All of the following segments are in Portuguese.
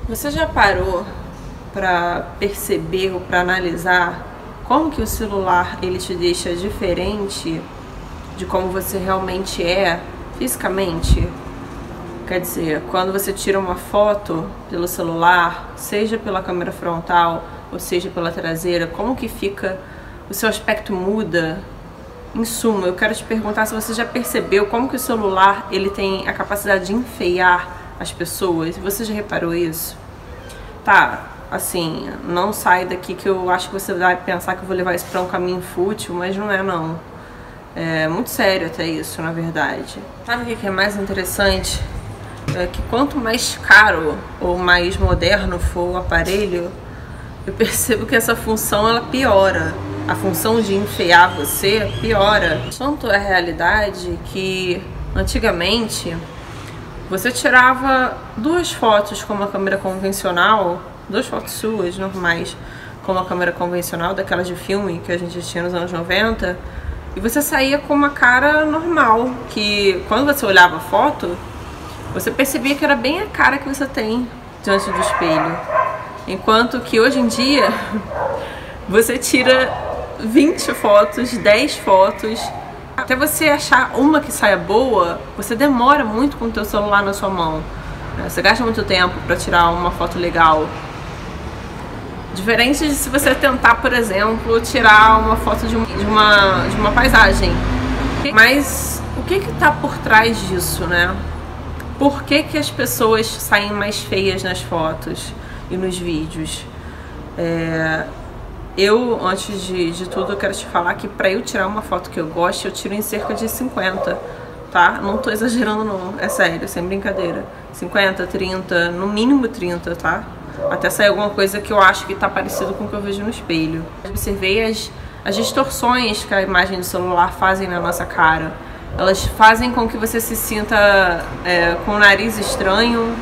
Você já parou para perceber ou para analisar como que o celular ele te deixa diferente de como você realmente é fisicamente? Quer dizer, quando você tira uma foto pelo celular, seja pela câmera frontal ou seja pela traseira, como que fica, o seu aspecto muda? Em suma, eu quero te perguntar se você já percebeu como que o celular ele tem a capacidade de enfeiar as pessoas. Você já reparou isso? Tá, assim, não sai daqui que eu acho que você vai pensar que eu vou levar isso pra um caminho fútil, mas não é não. É muito sério até isso, na verdade. Sabe o que é mais interessante? É que quanto mais caro ou mais moderno for o aparelho, eu percebo que essa função ela piora. A função de enfeiar você piora. Tanto é a realidade que antigamente você tirava duas fotos com uma câmera convencional, duas fotos suas normais com uma câmera convencional, daquelas de filme que a gente tinha nos anos 90, e você saía com uma cara normal, que quando você olhava a foto, você percebia que era bem a cara que você tem diante do espelho. Enquanto que hoje em dia, você tira 20 fotos, 10 fotos, até você achar uma que saia boa, você demora muito com o teu celular na sua mão. Você gasta muito tempo para tirar uma foto legal. Diferente de se você tentar, por exemplo, tirar uma foto de uma paisagem. Mas o que está por trás disso, né? Por que as pessoas saem mais feias nas fotos e nos vídeos? Eu, antes de tudo, eu quero te falar que pra eu tirar uma foto que eu gosto, eu tiro em cerca de 50, tá? Não tô exagerando não, é sério, sem brincadeira. 50, 30, no mínimo 30, tá? Até sair alguma coisa que eu acho que tá parecido com o que eu vejo no espelho. Observei as distorções que a imagem do celular fazem na nossa cara. Elas fazem com que você se sinta com o nariz estranho,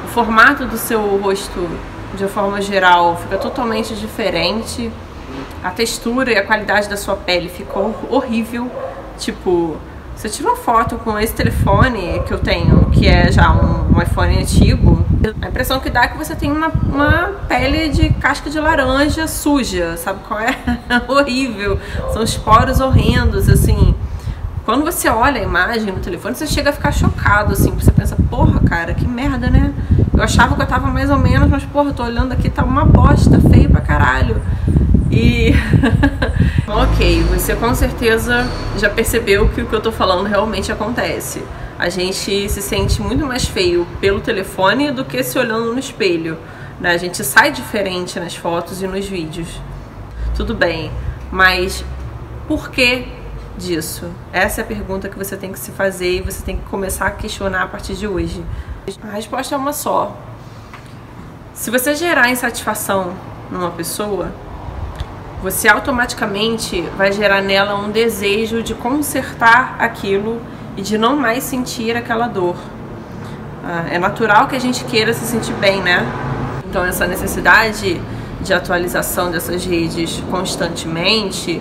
o formato do seu rosto de forma geral fica totalmente diferente, a textura e a qualidade da sua pele ficou horrível. Tipo, você tira uma foto com esse telefone que eu tenho, que é já um iPhone antigo, a impressão que dá é que você tem uma pele de casca de laranja suja, sabe qual é? Horrível, são os poros horrendos, assim. Quando você olha a imagem no telefone, você chega a ficar chocado, assim, você pensa, porra, cara, que merda, né? Eu achava que eu tava mais ou menos, mas, porra, eu tô olhando aqui, tá uma bosta, feio pra caralho. E... ok, você com certeza já percebeu que o que eu tô falando realmente acontece. A gente se sente muito mais feio pelo telefone do que se olhando no espelho, né? A gente sai diferente nas fotos e nos vídeos. Tudo bem, mas por que disso? Essa é a pergunta que você tem que se fazer e você tem que começar a questionar a partir de hoje. A resposta é uma só. Se você gerar insatisfação numa pessoa, você automaticamente vai gerar nela um desejo de consertar aquilo e de não mais sentir aquela dor. É natural que a gente queira se sentir bem, né? Então essa necessidade de atualização dessas redes constantemente,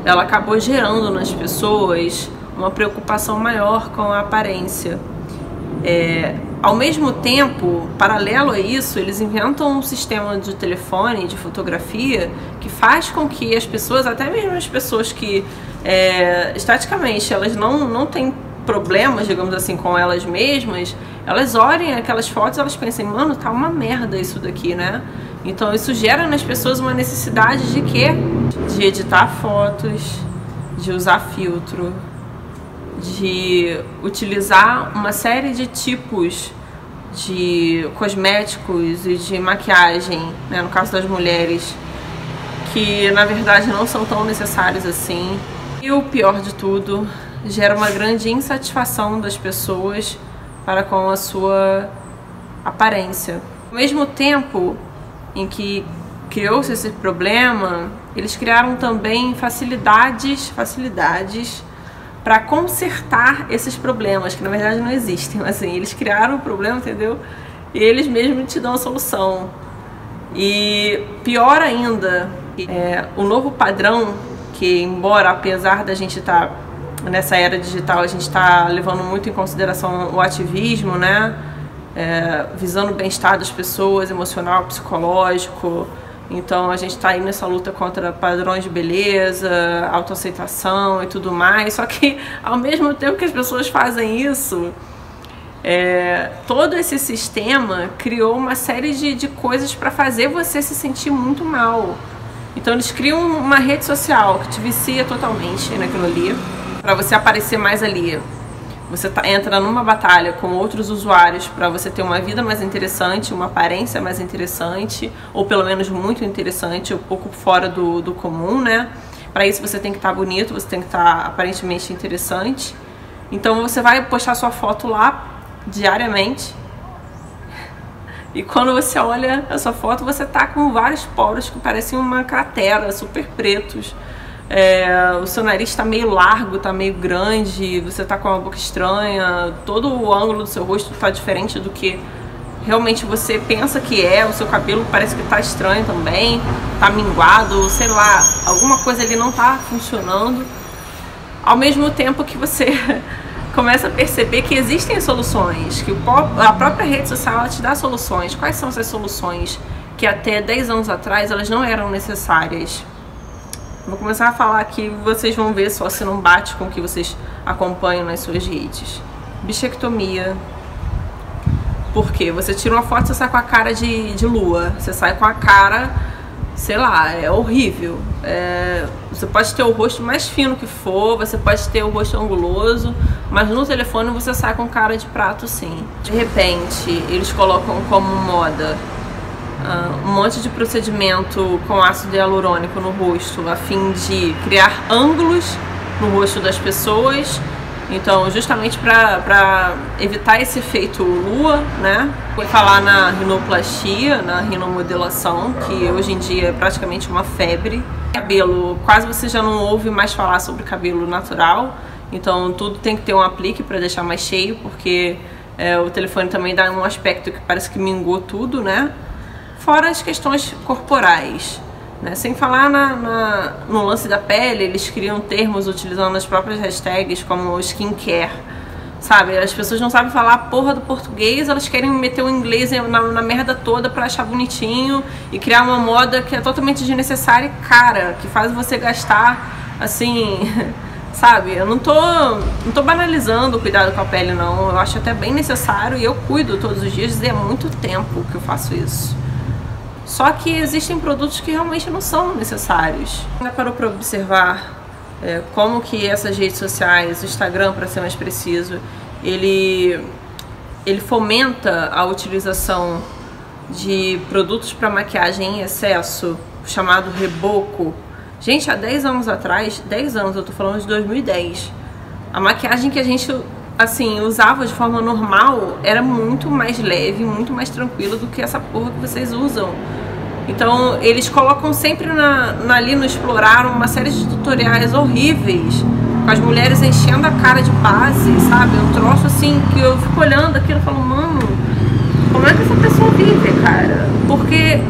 ela acabou gerando nas pessoas uma preocupação maior com a aparência. Ao mesmo tempo, paralelo a isso, eles inventam um sistema de telefone, de fotografia, que faz com que as pessoas, até mesmo as pessoas que estaticamente elas não têm problemas, digamos assim, com elas mesmas, elas olhem aquelas fotos e elas pensem, mano, tá uma merda isso daqui, né? Então isso gera nas pessoas uma necessidade de quê? De editar fotos, de usar filtro, de utilizar uma série de tipos de cosméticos e de maquiagem, né, no caso das mulheres, que na verdade não são tão necessários assim. E o pior de tudo, gera uma grande insatisfação das pessoas para com a sua aparência. Ao mesmo tempo em que criou-se esse problema, eles criaram também facilidades para consertar esses problemas, que na verdade não existem, mas assim, eles criaram o problema, entendeu? E eles mesmos te dão a solução. E pior ainda, o novo padrão, que embora apesar da gente estar nessa era digital, a gente está levando muito em consideração o ativismo, né? visando o bem-estar das pessoas, emocional, psicológico. Então a gente está aí nessa luta contra padrões de beleza, autoaceitação e tudo mais. Só que ao mesmo tempo que as pessoas fazem isso, todo esse sistema criou uma série de coisas para fazer você se sentir muito mal. Então eles criam uma rede social que te vicia totalmente naquilo ali, para você aparecer mais ali. Você entra numa batalha com outros usuários para você ter uma vida mais interessante, uma aparência mais interessante, ou pelo menos muito interessante, um pouco fora do comum, né? Para isso você tem que estar bonito, você tem que estar aparentemente interessante. Então você vai postar sua foto lá diariamente. E quando você olha a sua foto, você tá com vários poros que parecem uma cratera, super pretos. O seu nariz tá meio largo, tá meio grande, você tá com uma boca estranha, todo o ângulo do seu rosto tá diferente do que realmente você pensa que o seu cabelo parece que tá estranho também, tá minguado, sei lá, alguma coisa ali não tá funcionando. Ao mesmo tempo que você começa a perceber que existem soluções, que a própria rede social ela te dá soluções. Quais são essas soluções que até 10 anos atrás elas não eram necessárias? Vou começar a falar aqui, vocês vão ver só se não bate com o que vocês acompanham nas suas redes. Bichectomia. Por quê? Você tira uma foto e você sai com a cara de lua. Você sai com a cara, sei lá, é horrível. Você pode ter o rosto mais fino que for, você pode ter o rosto anguloso, mas no telefone você sai com cara de prato sim. De repente, eles colocam como moda um monte de procedimento com ácido hialurônico no rosto, a fim de criar ângulos no rosto das pessoas. Então, justamente para evitar esse efeito lua, né? Foi falar na rinoplastia, na rinomodelação, que hoje em dia é praticamente uma febre. Cabelo, quase você já não ouve mais falar sobre cabelo natural. Então, tudo tem que ter um aplique para deixar mais cheio, porque o telefone também dá um aspecto que parece que mingou tudo, né? Fora as questões corporais, né? Sem falar no lance da pele, eles criam termos utilizando as próprias hashtags como skincare, sabe? As pessoas não sabem falar a porra do português, elas querem meter o inglês na merda toda pra achar bonitinho e criar uma moda que é totalmente desnecessária e cara, que faz você gastar, assim, sabe? Eu não tô banalizando o cuidado com a pele, não. Eu acho até bem necessário e eu cuido todos os dias e há muito tempo que eu faço isso. Só que existem produtos que realmente não são necessários. Já parou para observar como que essas redes sociais, o Instagram, para ser mais preciso, ele fomenta a utilização de produtos para maquiagem em excesso, chamado reboco. Gente, há 10 anos atrás, 10 anos, eu tô falando de 2010, a maquiagem que a gente assim, usava de forma normal era muito mais leve, muito mais tranquila do que essa porra que vocês usam. Então eles colocam sempre ali no Explorar uma série de tutoriais horríveis, com as mulheres enchendo a cara de base, sabe? Um troço assim que eu fico olhando aquilo e falo, mano, como é que essa pessoa vive, cara? Porque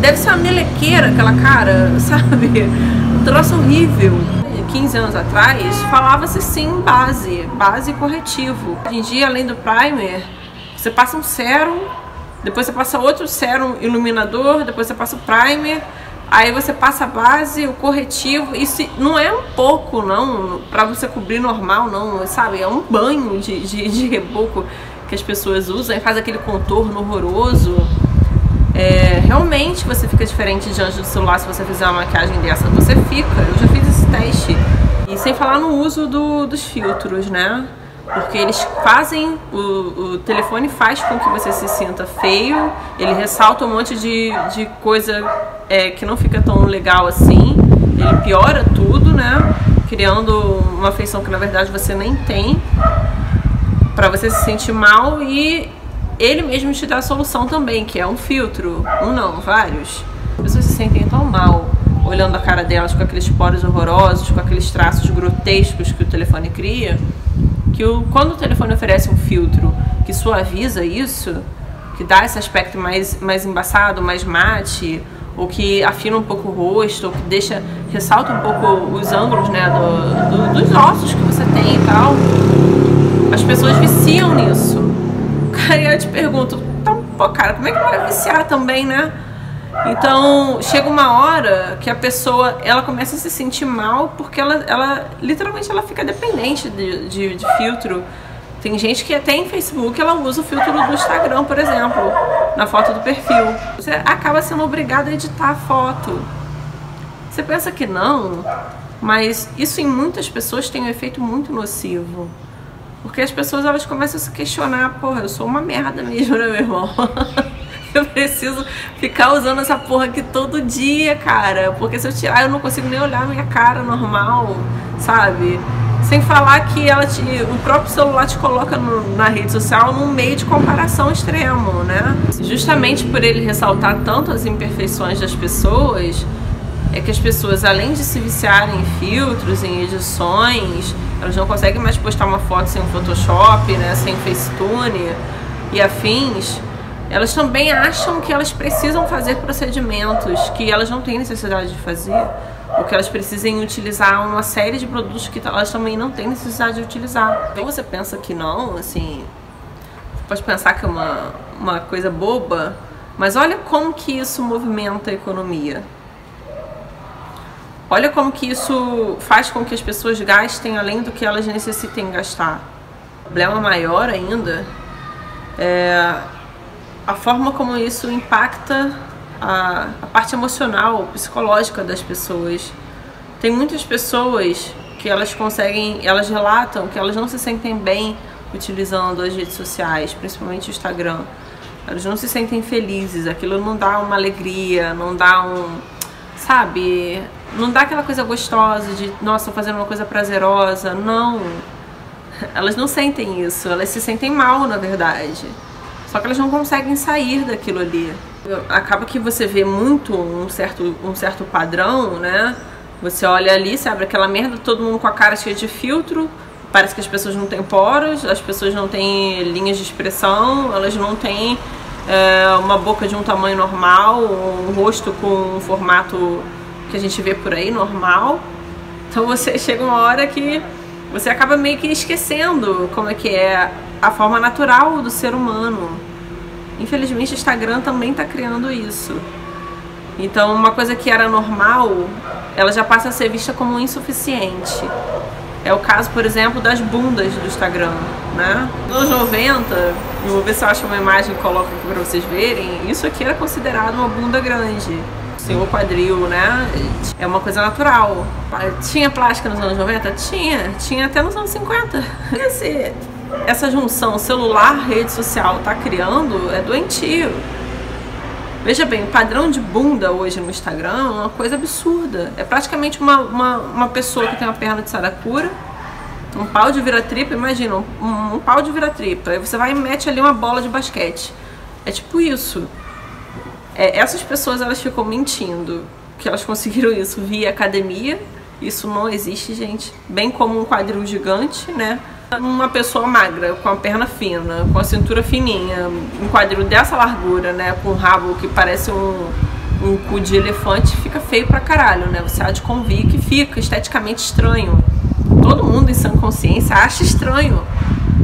deve ser uma melequeira aquela cara, sabe? Um troço horrível. 15 anos atrás, falava-se sim base corretivo. Hoje em dia, além do primer, você passa um sérum, depois você passa outro sérum iluminador, depois você passa o primer, aí você passa a base, o corretivo. Isso não é um pouco, não, pra você cobrir normal, não, sabe? É um banho de reboco que as pessoas usam e faz aquele contorno horroroso. Realmente você fica diferente diante do celular se você fizer uma maquiagem dessa. Você fica, eu já fiz esse teste. E sem falar no uso dos filtros, né? Porque eles fazem, o telefone faz com que você se sinta feio, ele ressalta um monte de coisa que não fica tão legal assim, ele piora tudo, né? Criando uma feição que na verdade você nem tem, pra você se sentir mal, e ele mesmo te dá a solução também, que é um filtro, não, vários. As pessoas se sentem tão mal olhando a cara delas com aqueles poros horrorosos, com aqueles traços grotescos que o telefone cria, que quando o telefone oferece um filtro que suaviza isso, que dá esse aspecto mais embaçado, mais mate, ou que afina um pouco o rosto, ou que ressalta um pouco os ângulos, né, dos ossos que você tem e tal, as pessoas viciam nisso. Aí eu te pergunto, então, pô, cara, como é que vai viciar também, né? Então, chega uma hora que a pessoa, ela começa a se sentir mal porque ela literalmente, ela fica dependente de filtro. Tem gente que até em Facebook, ela usa o filtro do Instagram, por exemplo, na foto do perfil. Você acaba sendo obrigado a editar a foto. Você pensa que não, mas isso em muitas pessoas tem um efeito muito nocivo. Porque as pessoas, elas começam a se questionar, porra, eu sou uma merda mesmo, né, meu irmão? Eu preciso ficar usando essa porra aqui todo dia, cara. Porque se eu tirar, eu não consigo nem olhar a minha cara normal, sabe? Sem falar que o próprio celular te coloca na rede social num meio de comparação extremo, né? Justamente por ele ressaltar tanto as imperfeições das pessoas, é que as pessoas, além de se viciarem em filtros, em edições, elas não conseguem mais postar uma foto sem um Photoshop, né? Sem Facetune e afins. Elas também acham que elas precisam fazer procedimentos que elas não têm necessidade de fazer, ou que elas precisem utilizar uma série de produtos que elas também não têm necessidade de utilizar. Então você pensa que não, assim, você pode pensar que é uma coisa boba, mas olha como que isso movimenta a economia. Olha como que isso faz com que as pessoas gastem além do que elas necessitem gastar. O problema maior ainda é a forma como isso impacta a parte emocional, psicológica das pessoas. Tem muitas pessoas que elas relatam que elas não se sentem bem utilizando as redes sociais, principalmente o Instagram. Elas não se sentem felizes, aquilo não dá uma alegria, não dá sabe, não dá aquela coisa gostosa de, nossa, tô fazendo uma coisa prazerosa. Não, elas não sentem isso, elas se sentem mal, na verdade. Só que elas não conseguem sair daquilo ali. Acaba que você vê muito um certo padrão, né? Você olha ali, você abre aquela merda, todo mundo com a cara cheia de filtro, parece que as pessoas não têm poros, as pessoas não têm linhas de expressão, elas não têm uma boca de um tamanho normal, um rosto com um formato que a gente vê por aí, normal. Então você chega uma hora que você acaba meio que esquecendo como é que é a forma natural do ser humano. Infelizmente o Instagram também está criando isso. Então uma coisa que era normal, ela já passa a ser vista como insuficiente. É o caso, por exemplo, das bundas do Instagram, né? Nos anos 90, eu vou ver se eu acho uma imagem e coloco aqui pra vocês verem, isso aqui era considerado uma bunda grande. Assim, o quadril, né? É uma coisa natural. Tinha plástica nos anos 90? Tinha até nos anos 50. Essa junção celular-rede social tá criando é doentio. Veja bem, o padrão de bunda hoje no Instagram é uma coisa absurda. É praticamente uma pessoa que tem uma perna de saracura, um pau de vira-tripa, imagina, um pau de vira-tripa. Aí você vai e mete ali uma bola de basquete. É tipo isso. Essas pessoas, elas ficam mentindo que elas conseguiram isso via academia. Isso não existe, gente. Bem como um quadril gigante, né? Uma pessoa magra, com a perna fina, com a cintura fininha, um quadril dessa largura, né, com um rabo que parece um cu de elefante, fica feio pra caralho, né? Você há de convir que fica esteticamente estranho. Todo mundo em sã consciência acha estranho.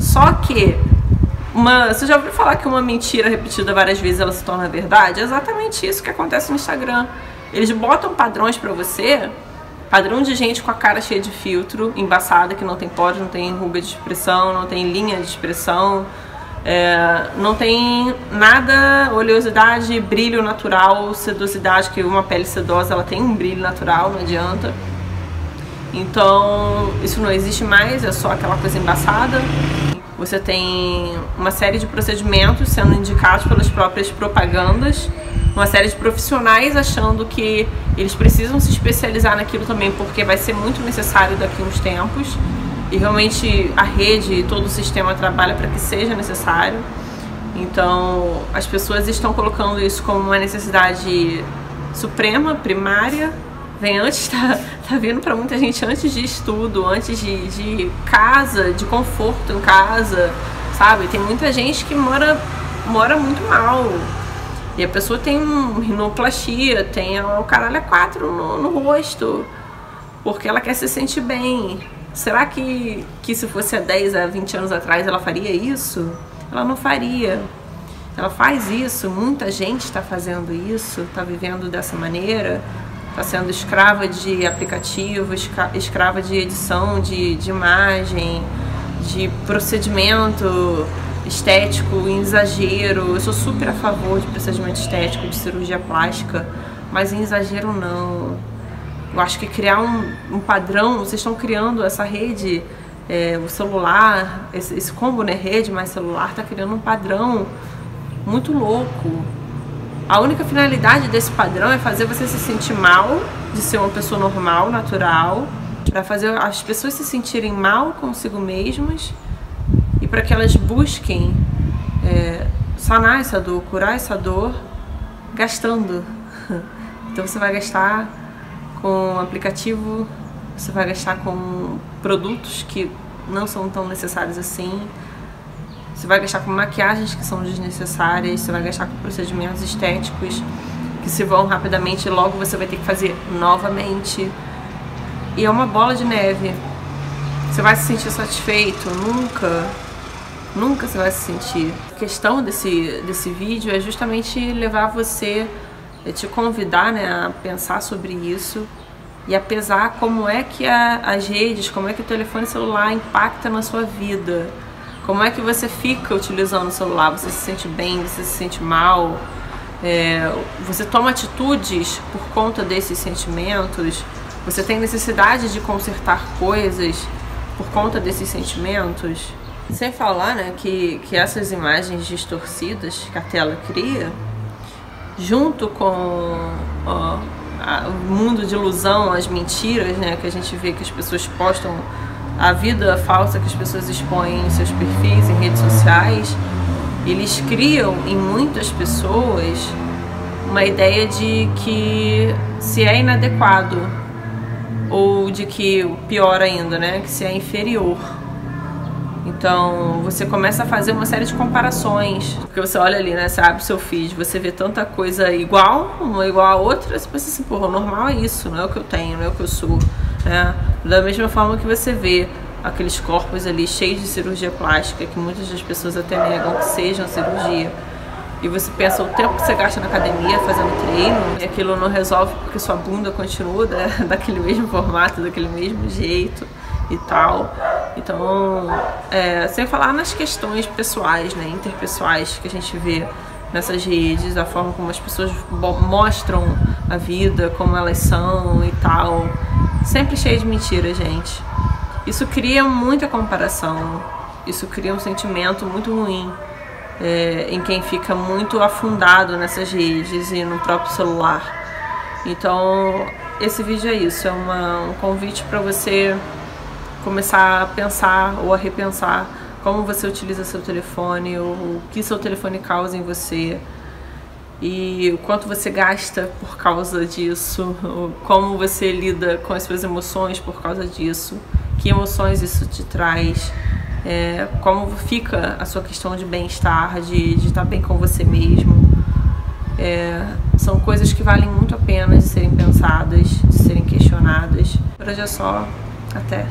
Só que você já ouviu falar que uma mentira repetida várias vezes ela se torna verdade? É exatamente isso que acontece no Instagram. Eles botam padrões pra você. Padrão de gente com a cara cheia de filtro, embaçada, que não tem poros, não tem ruga de expressão, não tem linha de expressão, não tem nada, oleosidade, brilho natural, sedosidade, que uma pele sedosa ela tem um brilho natural, não adianta. Então isso não existe mais, é só aquela coisa embaçada. Você tem uma série de procedimentos sendo indicados pelas próprias propagandas, uma série de profissionais achando que eles precisam se especializar naquilo também, porque vai ser muito necessário daqui a uns tempos, e realmente a rede e todo o sistema trabalha para que seja necessário. Então as pessoas estão colocando isso como uma necessidade suprema, primária, vem antes, tá vindo para muita gente antes de estudo, antes de casa, de conforto em casa, sabe? Tem muita gente que mora muito mal. E a pessoa tem rinoplastia, tem o caralho a 4 no rosto, porque ela quer se sentir bem. Será que se fosse há 10 a 20 anos atrás ela faria isso? ela não faria. Ela faz isso, muita gente está fazendo isso, está vivendo dessa maneira, está sendo escrava de aplicativo, escrava de edição de imagem, de procedimento estético em exagero. Eu sou super a favor de procedimento estético, de cirurgia plástica, mas em exagero não. Eu acho que criar um padrão, vocês estão criando essa rede, o celular, esse combo, né, rede mais celular, está criando um padrão muito louco. A única finalidade desse padrão é fazer você se sentir mal, de ser uma pessoa normal, natural, para fazer as pessoas se sentirem mal consigo mesmas e para que elas busquem sanar essa dor, curar essa dor, gastando. Então você vai gastar com aplicativo, você vai gastar com produtos que não são tão necessários assim, você vai gastar com maquiagens que são desnecessárias, você vai gastar com procedimentos estéticos que se vão rapidamente e logo você vai ter que fazer novamente. E é uma bola de neve. Você vai se sentir satisfeito? Nunca. Nunca você vai se sentir. A questão desse vídeo é justamente levar você, te convidar, né, a pensar sobre isso e a pesar como é que as redes, como é que o telefone celular impacta na sua vida. Como é que você fica utilizando o celular? Você se sente bem? Você se sente mal? Você toma atitudes por conta desses sentimentos? Você tem necessidade de consertar coisas por conta desses sentimentos? Sem falar, né, que essas imagens distorcidas que a tela cria, junto com o mundo de ilusão, as mentiras, né, que a gente vê que as pessoas postam, a vida falsa que as pessoas expõem em seus perfis, em redes sociais, eles criam em muitas pessoas uma ideia de que se é inadequado, ou de que, pior ainda, né, que se é inferior. Então você começa a fazer uma série de comparações, porque você olha ali, né, você abre o seu feed, você vê tanta coisa igual, uma igual a outra, você pensa assim, porra, o normal é isso, não é o que eu tenho, não é o que eu sou, né? Da mesma forma que você vê aqueles corpos ali cheios de cirurgia plástica, que muitas das pessoas até negam que sejam cirurgia, e você pensa o tempo que você gasta na academia fazendo treino, e aquilo não resolve porque sua bunda continua daquele mesmo formato, daquele mesmo jeito e tal. Então, sem falar nas questões pessoais, né, interpessoais que a gente vê nessas redes, a forma como as pessoas mostram a vida, como elas são e tal, sempre cheio de mentiras, gente. Isso cria muita comparação, isso cria um sentimento muito ruim em quem fica muito afundado nessas redes e no próprio celular. Então, esse vídeo é isso, é um convite para você começar a pensar ou a repensar como você utiliza seu telefone, o que seu telefone causa em você e o quanto você gasta por causa disso, como você lida com as suas emoções por causa disso, que emoções isso te traz, como fica a sua questão de bem-estar, de estar bem com você mesmo. São coisas que valem muito a pena de serem pensadas, de serem questionadas. Por hoje é só, até!